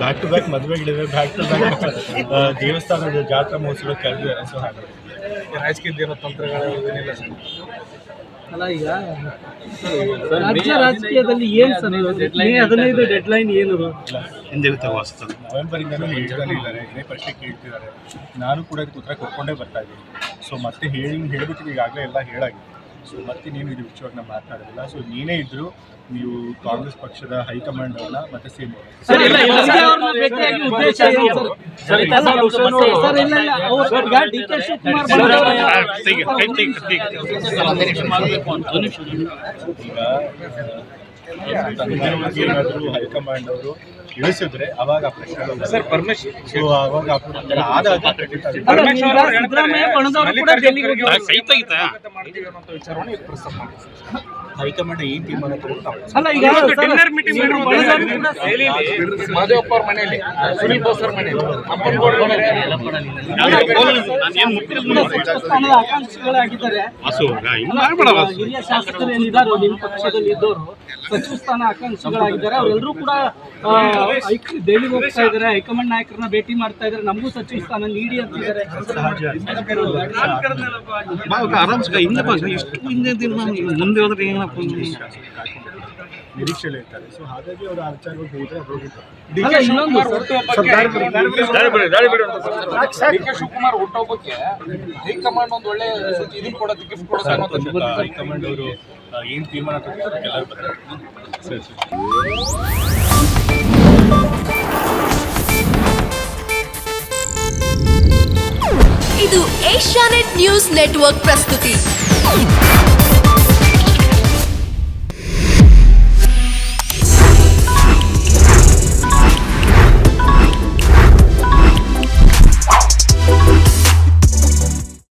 Back to back ಮದುವೆಗಳಿವೆ, back to back ದೇವಸ್ಥಾನದ ಜಾತ್ರಾ ಮಹೋತ್ಸವ ಕರೆದಿದ್ದಾರೆ. ಸೊ ಹಾಗೆ ರಾಜಕೀಯದ ತಂತ್ರಗಳು ಏನಿಲ್ಲ ಸರ್. ಅಲ್ಲ ಈಗ ರಾಜ್ಯ ರಾಜಕೀಯದಲ್ಲಿ ಏನು ಸರ್ 15 ಡೆಡ್ಲೈನ್ ಏನು ಹಿಂದೆ ನವೆಂಬರಿಂದನೂ ಹೇಳ್ತಾನೆ ಇದ್ದಾರೆ, ಇದೇ ಪ್ರಶ್ನೆ ಕೇಳ್ತಿದ್ದಾರೆ. ನಾನು ಕೂಡ ಇದಕ್ಕೆ ಉತ್ತರ ಕೊಟ್ಕೊಂಡೇ ಬರ್ತಾ ಇದ್ದೀನಿ. ಸೊ ಮತ್ತೆ ಹೇಳ್ಬಿಟ್ಟು ಈಗಾಗಲೇ ಎಲ್ಲ ಹೇಳಾಗಿದೆ. ಸೊ ಮತ್ತೆ ನೀನು ಇದು ವಿಷಯವಾಗಿ ನಾವು ಮಾತನಾಡೋದಿಲ್ಲ. ಸೊ ನೀನೇ ಇದ್ದರೂ ನೀವು ಕಾಂಗ್ರೆಸ್ ಪಕ್ಷದ ಹೈಕಮಾಂಡ್ ಅವ್ರನ್ನ ಮತ್ತೆ ಸೇಮ್ ಏನಾದರೂ ಹೈಕಮಾಂಡ್ ಅವರು ಇಳಿಸಿದ್ರೆ ಅವಾಗ ಪ್ರಶ್ನೆ ಪರ್ಮಿಷನ್. ಸೊ ಅವಾಗ ಹೈಕಮಾಂಡ್ ಏನ್ ತೀರ್ಮಾನ ಆಕಾಂಕ್ಷಿಗಳಾಗಿದ್ದಾರೆ. ಹಿರಿಯ ಶಾಸಕರು ಏನಿದ್ದಾರೆ ನಿಮ್ಮ ಪಕ್ಷದಲ್ಲಿ ಇದ್ದವರು ಸಚಿವ ಸ್ಥಾನ ಆಕಾಂಕ್ಷಿಗಳಾಗಿದ್ದಾರೆ. ಅವರೆಲ್ಲರೂ ಕೂಡ ದೆಹಲಿಗೆ ಹೋಗ್ತಾ ಇದ್ದಾರೆ, ಹೈಕಮಾಂಡ್ ನಾಯಕರನ್ನ ಭೇಟಿ ಮಾಡ್ತಾ ಇದ್ದಾರೆ, ನಮಗೂ ಸಚಿವ ಸ್ಥಾನ ನೀಡಿ ಅಂತಿದ್ದಾರೆ. ಮುಂದೆ ಹೋದ್ರೆ ನಿರೀಕ್ಷೆಯಲ್ಲಿ ಇರ್ತಾರೆ. ಸೊ ಹಾಗಾಗಿ ಅವರು ಆ ವಿಚಾರವಾಗಿ ಹೋದ್ರೆ ಹೋಗಿದ್ದಾರೆ. ಶಿವಕುಮಾರ್ ಹುಟ್ಟೋಬ್ಬಕ್ಕೆ ಹೈಕಮಾಂಡ್ ಒಂದು ಒಳ್ಳೆ ಇದನ್ನು ಕೊಡೋದಕ್ಕೆ ಹೈಕಮಾಂಡ್ ಅವರು ಏನು ತೀರ್ಮಾನ ತಗೊಳ್ತಾರೆ ಎಲ್ಲರೂ ಬರ್ತಾರೆ. ಸರಿ ಸರಿ. ಇದು ಏಷ್ಯಾನೆಟ್ ನ್ಯೂಸ್ ನೆಟ್ವರ್ಕ್ ಪ್ರಸ್ತುತಿ.